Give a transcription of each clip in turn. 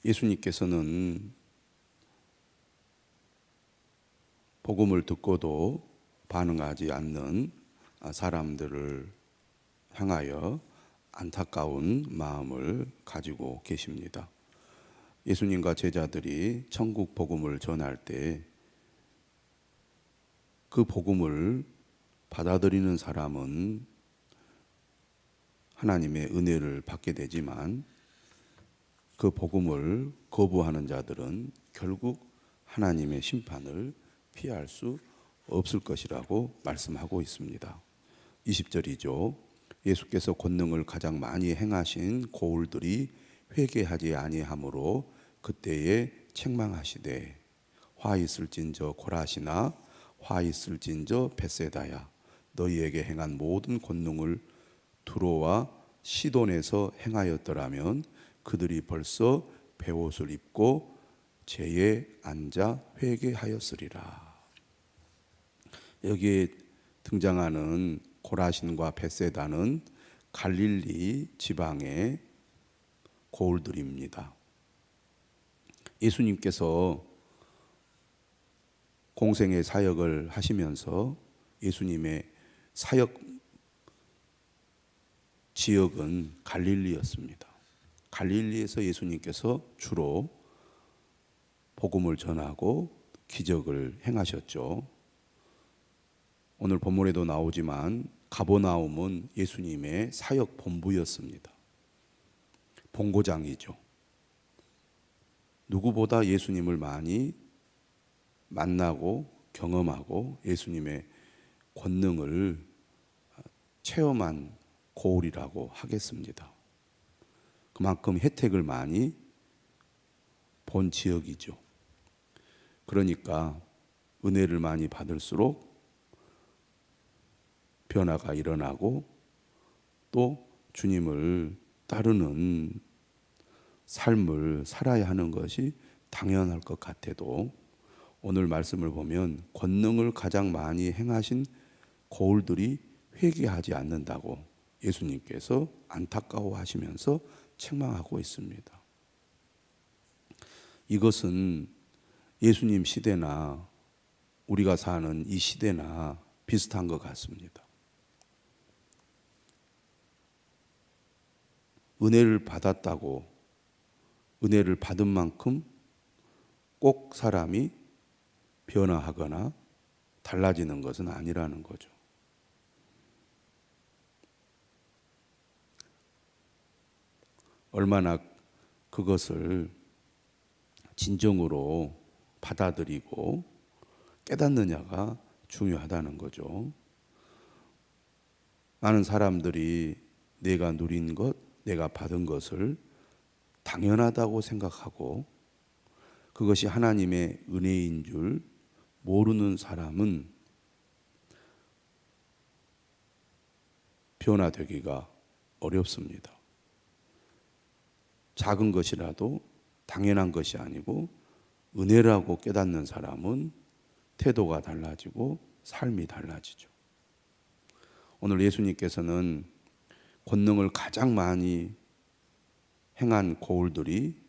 예수님께서는 복음을 듣고도 반응하지 않는 사람들을 향하여 안타까운 마음을 가지고 계십니다. 예수님과 제자들이 천국 복음을 전할 때 그 복음을 받아들이는 사람은 하나님의 은혜를 받게 되지만 그 복음을 거부하는 자들은 결국 하나님의 심판을 피할 수 없을 것이라고 말씀하고 있습니다. 20절이죠. 예수께서 권능을 가장 많이 행하신 고울들이 회개하지 아니하므로 그때에 책망하시되 화 있을진저 고라시나 화 있을진저 벳세다야 너희에게 행한 모든 권능을 두로와 시돈에서 행하였더라면 그들이 벌써 베옷을 입고 제에 앉아 회개하였으리라. 여기에 등장하는 고라신과 벳세다는 갈릴리 지방의 고을들입니다. 예수님께서 공생의 사역을 하시면서 예수님의 사역 지역은 갈릴리였습니다. 갈릴리에서 예수님께서 주로 복음을 전하고 기적을 행하셨죠. 오늘 본문에도 나오지만 가버나움은 예수님의 사역 본부였습니다. 본고장이죠. 누구보다 예수님을 많이 만나고 경험하고 예수님의 권능을 체험한 고을이라고 하겠습니다. 그만큼 혜택을 많이 본 지역이죠. 그러니까 은혜를 많이 받을수록 변화가 일어나고 또 주님을 따르는 삶을 살아야 하는 것이 당연할 것 같아도 오늘 말씀을 보면 권능을 가장 많이 행하신 고울들이 회개하지 않는다고 예수님께서 안타까워하시면서 책망하고 있습니다. 이것은 예수님 시대나 우리가 사는 이 시대나 비슷한 것 같습니다. 은혜를 받았다고 은혜를 받은 만큼 꼭 사람이 변화하거나 달라지는 것은 아니라는 거죠. 얼마나 그것을 진정으로 받아들이고 깨닫느냐가 중요하다는 거죠. 많은 사람들이 내가 누린 것, 내가 받은 것을 당연하다고 생각하고 그것이 하나님의 은혜인 줄 모르는 사람은 변화되기가 어렵습니다. 작은 것이라도 당연한 것이 아니고 은혜라고 깨닫는 사람은 태도가 달라지고 삶이 달라지죠. 오늘 예수님께서는 권능을 가장 많이 행한 고울들이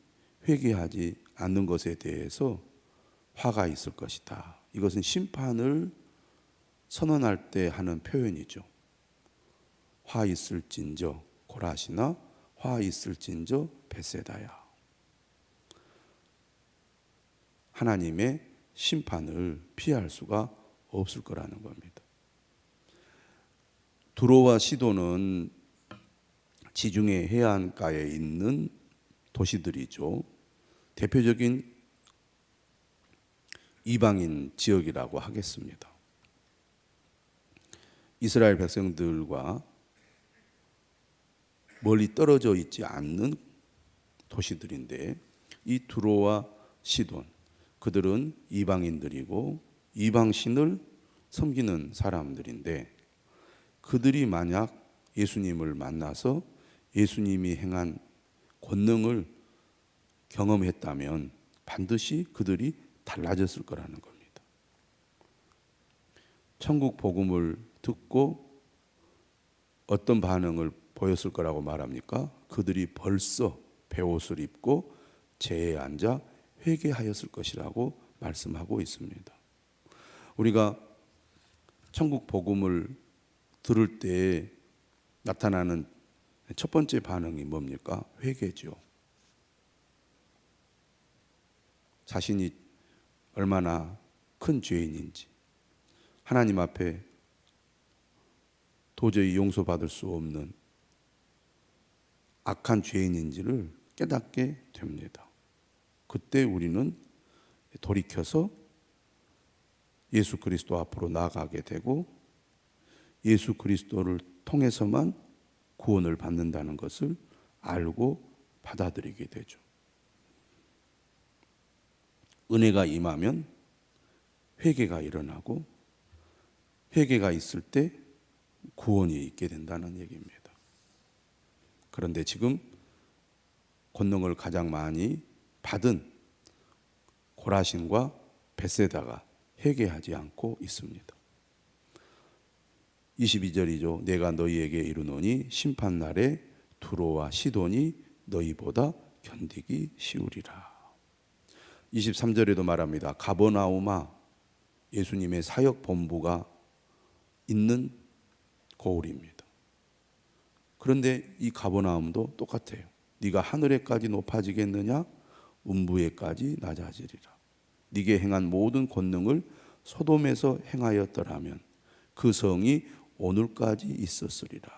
회개하지 않는 것에 대해서 화가 있을 것이다. 이것은 심판을 선언할 때 하는 표현이죠. 화 있을진저 고라시나 화 있을진저 벳세다야. 하나님의 심판을 피할 수가 없을 거라는 겁니다. 두로와 시돈은 지중해 해안가에 있는 도시들이죠. 대표적인 이방인 지역이라고 하겠습니다. 이스라엘 백성들과 멀리 떨어져 있지 않는 도시들인데 이 두로와 시돈 그들은 이방인들이고 이방신을 섬기는 사람들인데 그들이 만약 예수님을 만나서 예수님이 행한 권능을 경험했다면 반드시 그들이 달라졌을 거라는 겁니다. 천국 복음을 듣고 어떤 반응을 보였을 거라고 말합니까? 그들이 벌써 베옷을 입고 제에 앉아 회개하였을 것이라고 말씀하고 있습니다. 우리가 천국 복음을 들을 때 나타나는 첫 번째 반응이 뭡니까? 회개죠. 자신이 얼마나 큰 죄인인지, 하나님 앞에 도저히 용서받을 수 없는 악한 죄인인지를 깨닫게 됩니다. 그때 우리는 돌이켜서 예수 그리스도 앞으로 나아가게 되고 예수 그리스도를 통해서만 구원을 받는다는 것을 알고 받아들이게 되죠. 은혜가 임하면 회개가 일어나고 회개가 있을 때 구원이 있게 된다는 얘기입니다. 그런데 지금 권능을 가장 많이 받은 고라신과 벳세다가 회개하지 않고 있습니다. 22절이죠. 내가 너희에게 이르노니 심판날에 두로와 시돈이 너희보다 견디기 쉬우리라. 23절에도 말합니다. 가버나움아, 예수님의 사역 본부가 있는 거울입니다. 그런데 이 가버나움도 똑같아요. 네가 하늘에까지 높아지겠느냐? 음부에까지 낮아지리라. 네게 행한 모든 권능을 소돔에서 행하였더라면 그 성이 오늘까지 있었으리라.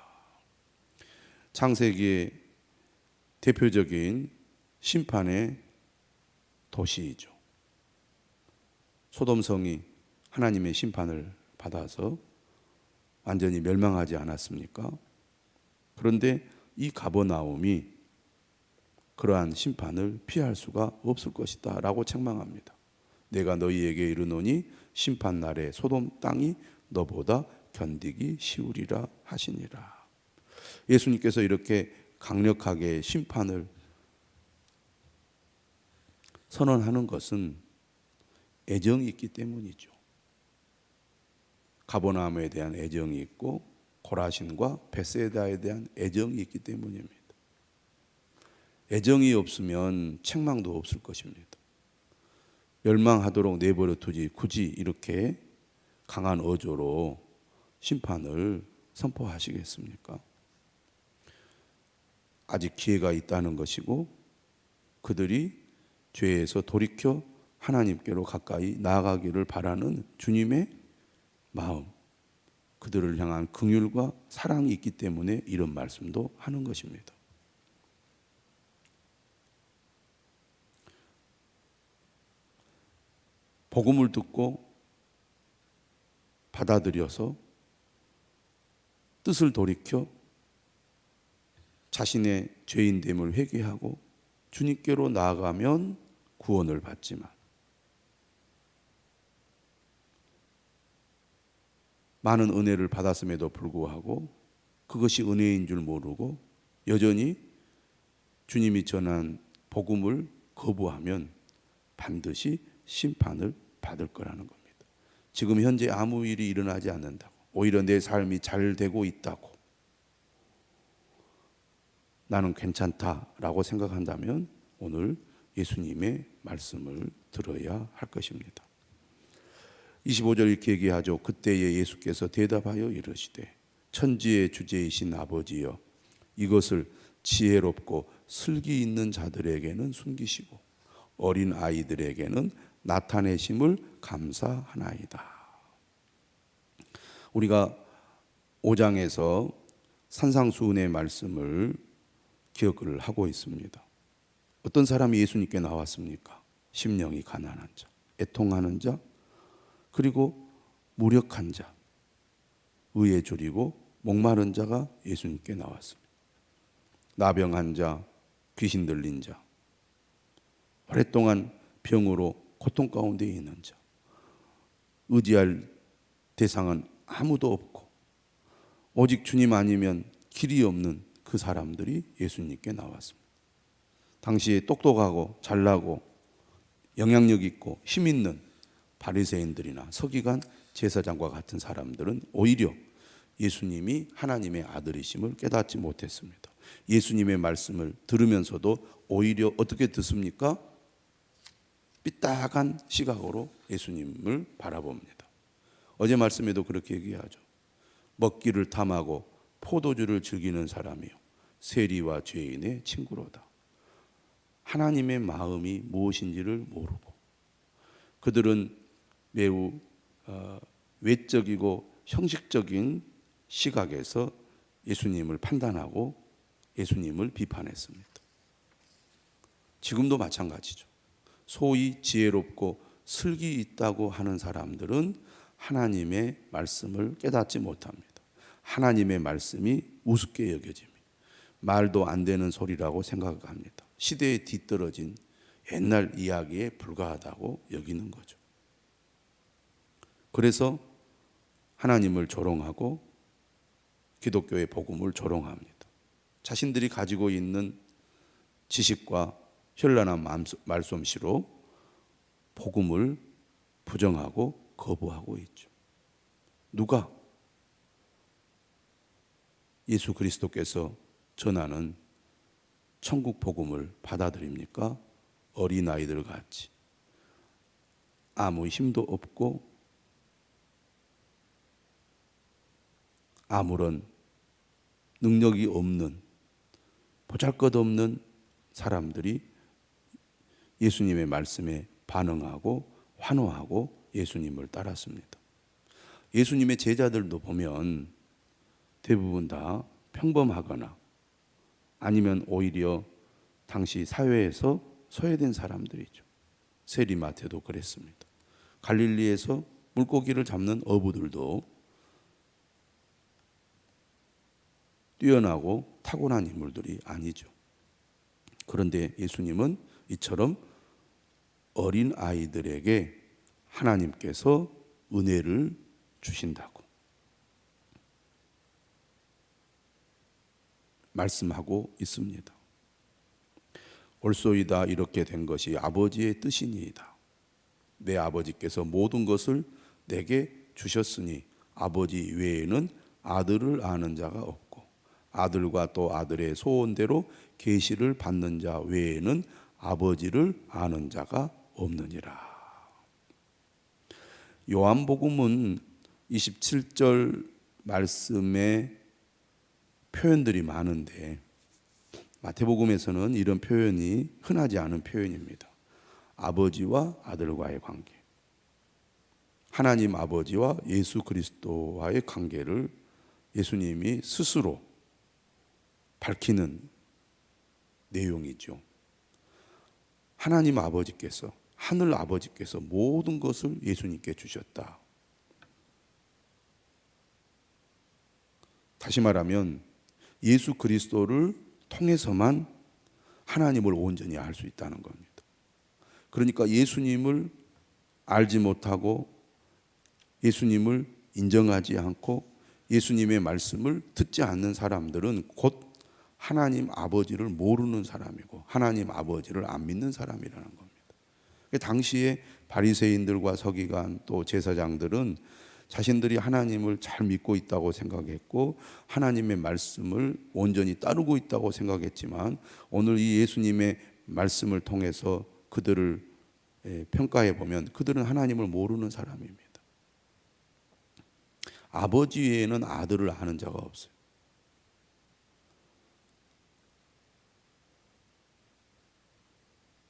창세기의 대표적인 심판의 도시이죠. 소돔성이 하나님의 심판을 받아서 완전히 멸망하지 않았습니까? 그런데 이 가버나움이 그러한 심판을 피할 수가 없을 것이다 라고 책망합니다. 내가 너희에게 이르노니 심판날에 소돔 땅이 너보다 견디기 쉬우리라 하시니라. 예수님께서 이렇게 강력하게 심판을 선언하는 것은 애정이 있기 때문이죠. 가버나움에 대한 애정이 있고 고라신과 벳세다에 대한 애정이 있기 때문입니다. 애정이 없으면 책망도 없을 것입니다. 멸망하도록 내버려 두지 굳이 이렇게 강한 어조로 심판을 선포하시겠습니까? 아직 기회가 있다는 것이고 그들이 죄에서 돌이켜 하나님께로 가까이 나아가기를 바라는 주님의 마음, 그들을 향한 긍휼과 사랑이 있기 때문에 이런 말씀도 하는 것입니다. 복음을 듣고 받아들여서 뜻을 돌이켜 자신의 죄인됨을 회개하고 주님께로 나아가면 구원을 받지만 많은 은혜를 받았음에도 불구하고 그것이 은혜인 줄 모르고 여전히 주님이 전한 복음을 거부하면 반드시 심판을 받을 거라는 겁니다. 지금 현재 아무 일이 일어나지 않는다고, 오히려 내 삶이 잘 되고 있다고, 나는 괜찮다라고 생각한다면 오늘 예수님의 말씀을 들어야 할 것입니다. 25절 이렇게 얘기하죠. 그때에 예수께서 대답하여 이르시되 천지의 주제이신 아버지여, 이것을 지혜롭고 슬기 있는 자들에게는 숨기시고 어린 아이들에게는 나타내심을 감사하나이다. 우리가 5장에서 산상수훈의 말씀을 기억을 하고 있습니다. 어떤 사람이 예수님께 나왔습니까? 심령이 가난한 자, 애통하는 자, 그리고 무력한 자, 의에 줄이고 목마른 자가 예수님께 나왔습니다. 나병한 자, 귀신 들린 자, 오랫동안 병으로 고통 가운데 있는 자, 의지할 대상은 아무도 없고 오직 주님 아니면 길이 없는 그 사람들이 예수님께 나왔습니다. 당시에 똑똑하고 잘나고 영향력 있고 힘 있는 바리새인들이나 서기관 제사장과 같은 사람들은 오히려 예수님이 하나님의 아들이심을 깨닫지 못했습니다. 예수님의 말씀을 들으면서도 오히려 어떻게 듣습니까? 삐딱한 시각으로 예수님을 바라봅니다. 어제 말씀에도 그렇게 얘기하죠. 먹기를 탐하고 포도주를 즐기는 사람이요 세리와 죄인의 친구로다. 하나님의 마음이 무엇인지를 모르고 그들은 매우 외적이고 형식적인 시각에서 예수님을 판단하고 예수님을 비판했습니다. 지금도 마찬가지죠. 소위 지혜롭고 슬기 있다고 하는 사람들은 하나님의 말씀을 깨닫지 못합니다. 하나님의 말씀이 우습게 여겨집니다. 말도 안 되는 소리라고 생각합니다. 시대에 뒤떨어진 옛날 이야기에 불과하다고 여기는 거죠. 그래서 하나님을 조롱하고 기독교의 복음을 조롱합니다. 자신들이 가지고 있는 지식과 현란한 말솜씨로 복음을 부정하고 거부하고 있죠. 누가? 예수 그리스도께서 전하는 천국 복음을 받아들입니까? 어린아이들 같이 아무 힘도 없고 아무런 능력이 없는 보잘것없는 사람들이 예수님의 말씀에 반응하고 환호하고 예수님을 따랐습니다. 예수님의 제자들도 보면 대부분 다 평범하거나 아니면 오히려 당시 사회에서 소외된 사람들이죠. 세리마태도 그랬습니다. 갈릴리에서 물고기를 잡는 어부들도 뛰어나고 타고난 인물들이 아니죠. 그런데 예수님은 이처럼 어린 아이들에게 하나님께서 은혜를 주신다고 말씀하고 있습니다. 옳소이다 이렇게 된 것이 아버지의 뜻이니이다. 내 아버지께서 모든 것을 내게 주셨으니 아버지 외에는 아들을 아는 자가 없고 아들과 또 아들의 소원대로 계시를 받는 자 외에는 아버지를 아는 자가 없느니라. 요한복음은 27절 말씀에 표현들이 많은데 마태복음에서는 이런 표현이 흔하지 않은 표현입니다. 아버지와 아들과의 관계, 하나님 아버지와 예수 그리스도와의 관계를 예수님이 스스로 밝히는 내용이죠. 하나님 아버지께서, 하늘 아버지께서 모든 것을 예수님께 주셨다. 다시 말하면 예수 그리스도를 통해서만 하나님을 온전히 알 수 있다는 겁니다. 그러니까 예수님을 알지 못하고 예수님을 인정하지 않고 예수님의 말씀을 듣지 않는 사람들은 곧 하나님 아버지를 모르는 사람이고 하나님 아버지를 안 믿는 사람이라는 겁니다. 당시에 바리새인들과 서기관 또 제사장들은 자신들이 하나님을 잘 믿고 있다고 생각했고 하나님의 말씀을 온전히 따르고 있다고 생각했지만 오늘 이 예수님의 말씀을 통해서 그들을 평가해 보면 그들은 하나님을 모르는 사람입니다. 아버지 외에는 아들을 아는 자가 없어요.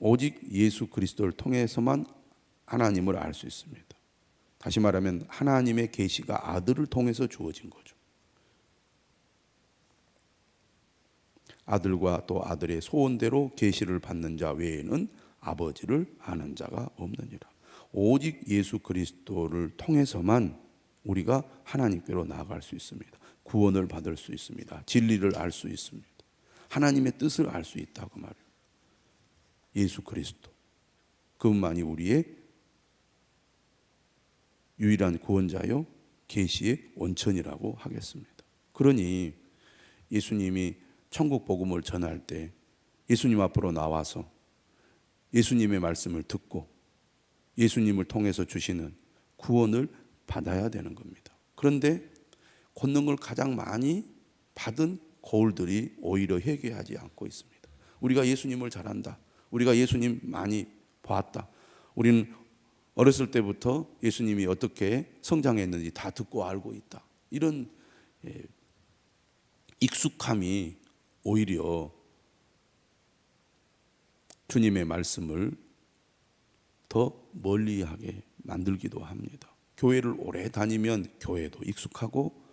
오직 예수 그리스도를 통해서만 하나님을 알 수 있습니다. 다시 말하면 하나님의 계시가 아들을 통해서 주어진 거죠. 아들과 또 아들의 소원대로 계시를 받는 자 외에는 아버지를 아는 자가 없느니라. 오직 예수 그리스도를 통해서만 우리가 하나님께로 나아갈 수 있습니다. 구원을 받을 수 있습니다. 진리를 알 수 있습니다. 하나님의 뜻을 알 수 있다고 말해요. 예수 그리스도 그분만이 우리의 유일한 구원자요 계시의 원천이라고 하겠습니다. 그러니 예수님이 천국 복음을 전할 때 예수님 앞으로 나와서 예수님의 말씀을 듣고 예수님을 통해서 주시는 구원을 받아야 되는 겁니다. 그런데 권능을 가장 많이 받은 거울들이 오히려 회개하지 않고 있습니다. 우리가 예수님을 잘 안다. 우리가 예수님 많이 봤다. 우리는 어렸을 때부터 예수님이 어떻게 성장했는지 다 듣고 알고 있다. 이런 익숙함이 오히려 주님의 말씀을 더 멀리하게 만들기도 합니다. 교회를 오래 다니면 교회도 익숙하고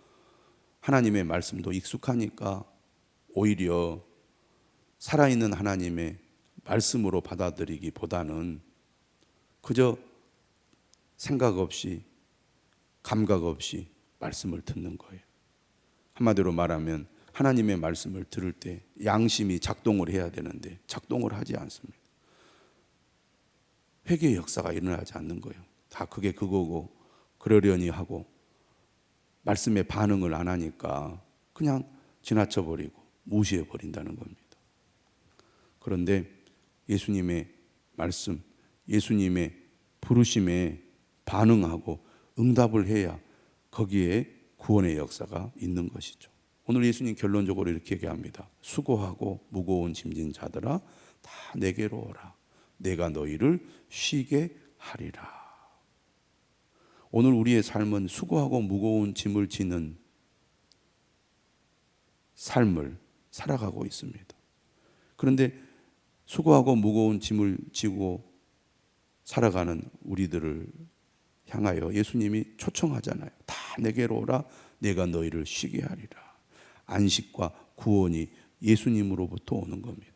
하나님의 말씀도 익숙하니까 오히려 살아있는 하나님의 말씀으로 받아들이기보다는 그저 생각 없이 감각 없이 말씀을 듣는 거예요. 한마디로 말하면 하나님의 말씀을 들을 때 양심이 작동을 해야 되는데 작동을 하지 않습니다. 회개의 역사가 일어나지 않는 거예요. 다 그게 그거고 그러려니 하고 말씀에 반응을 안 하니까 그냥 지나쳐버리고 무시해버린다는 겁니다. 그런데 예수님의 말씀, 예수님의 부르심에 반응하고 응답을 해야 거기에 구원의 역사가 있는 것이죠. 오늘 예수님 결론적으로 이렇게 얘기합니다. 수고하고 무거운 짐진 자들아 다 내게로 오라. 내가 너희를 쉬게 하리라. 오늘 우리의 삶은 수고하고 무거운 짐을 지는 삶을 살아가고 있습니다. 그런데 수고하고 무거운 짐을 지고 살아가는 우리들을 향하여 예수님이 초청하잖아요. 다 내게로 오라. 내가 너희를 쉬게 하리라. 안식과 구원이 예수님으로부터 오는 겁니다.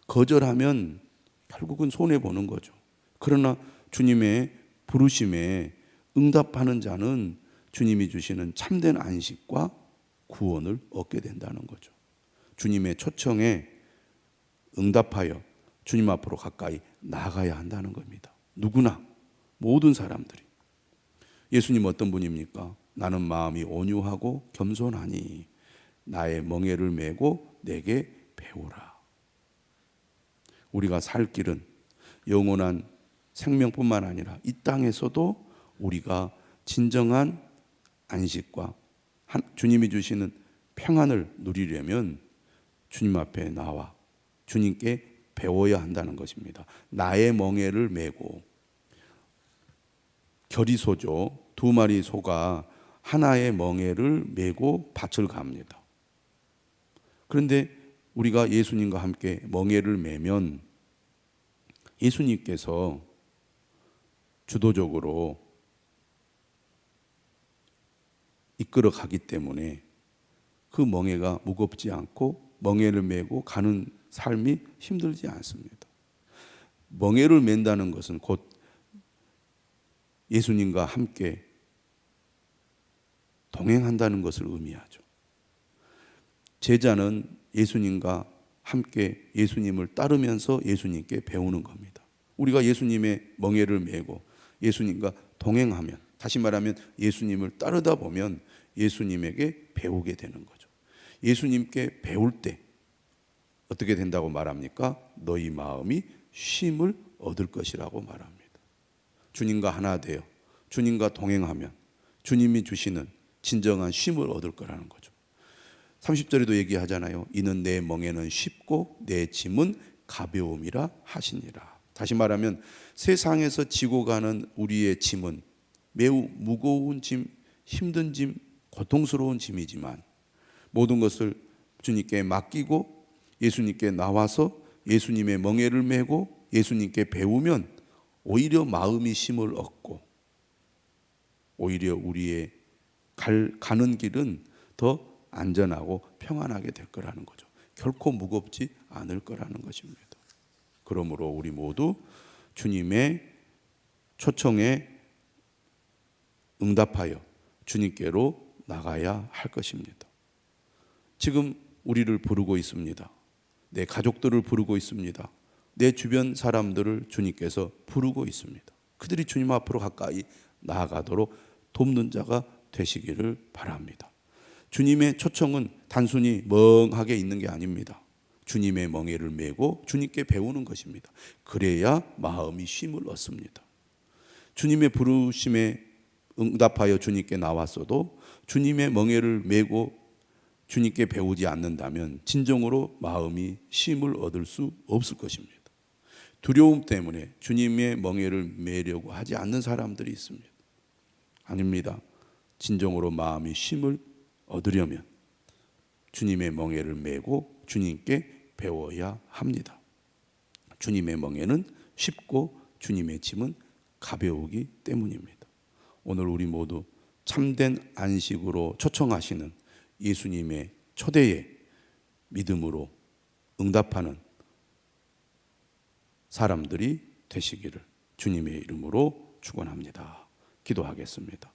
거절하면 결국은 손해보는 거죠. 그러나 주님의 부르심에 응답하는 자는 주님이 주시는 참된 안식과 구원을 얻게 된다는 거죠. 주님의 초청에 응답하여 주님 앞으로 가까이 나가야 한다는 겁니다. 누구나 모든 사람들이. 예수님 어떤 분입니까? 나는 마음이 온유하고 겸손하니 나의 멍에를 메고 내게 배우라. 우리가 살 길은 영원한 생명뿐만 아니라 이 땅에서도 우리가 진정한 안식과 주님이 주시는 평안을 누리려면 주님 앞에 나와 주님께 배워야 한다는 것입니다. 나의 멍에를 메고 겨리소죠. 2마리 소가 하나의 멍에를 메고 밭을 갑니다. 그런데 우리가 예수님과 함께 멍에를 메면 예수님께서 주도적으로 이끌어 가기 때문에 그 멍에가 무겁지 않고 멍에를 메고 가는 삶이 힘들지 않습니다. 멍에를 맨다는 것은 곧 예수님과 함께 동행한다는 것을 의미하죠. 제자는 예수님과 함께 예수님을 따르면서 예수님께 배우는 겁니다. 우리가 예수님의 멍에를 메고 예수님과 동행하면, 다시 말하면 예수님을 따르다 보면 예수님에게 배우게 되는 거죠. 예수님께 배울 때 어떻게 된다고 말합니까? 너희 마음이 쉼을 얻을 것이라고 말합니다. 주님과 하나 되어 주님과 동행하면 주님이 주시는 진정한 쉼을 얻을 거라는 거죠. 30절에도 얘기하잖아요. 이는 내 멍에는 쉽고 내 짐은 가벼움이라 하시니라. 다시 말하면 세상에서 지고 가는 우리의 짐은 매우 무거운 짐, 힘든 짐, 고통스러운 짐이지만 모든 것을 주님께 맡기고 예수님께 나와서 예수님의 멍에를 메고 예수님께 배우면 오히려 마음이 쉼을 얻고 오히려 우리의 가는 길은 더 안전하고 평안하게 될 거라는 거죠. 결코 무겁지 않을 거라는 것입니다. 그러므로 우리 모두 주님의 초청에 응답하여 주님께로 나가야 할 것입니다. 지금 우리를 부르고 있습니다. 내 가족들을 부르고 있습니다. 내 주변 사람들을 주님께서 부르고 있습니다. 그들이 주님 앞으로 가까이 나아가도록 돕는 자가 되시기를 바랍니다. 주님의 초청은 단순히 멍하게 있는 게 아닙니다. 주님의 멍에를 메고 주님께 배우는 것입니다. 그래야 마음이 쉼을 얻습니다. 주님의 부르심에 응답하여 주님께 나왔어도 주님의 멍에를 메고 주님께 배우지 않는다면 진정으로 마음이 쉼을 얻을 수 없을 것입니다. 두려움 때문에 주님의 멍에를 매려고 하지 않는 사람들이 있습니다. 아닙니다. 진정으로 마음이 쉼을 얻으려면 주님의 멍에를 메고 주님께 배워야 합니다. 주님의 멍에는 쉽고 주님의 짐은 가벼우기 때문입니다. 오늘 우리 모두 참된 안식으로 초청하시는 예수님의 초대에 믿음으로 응답하는 사람들이 되시기를 주님의 이름으로 축원합니다. 기도하겠습니다.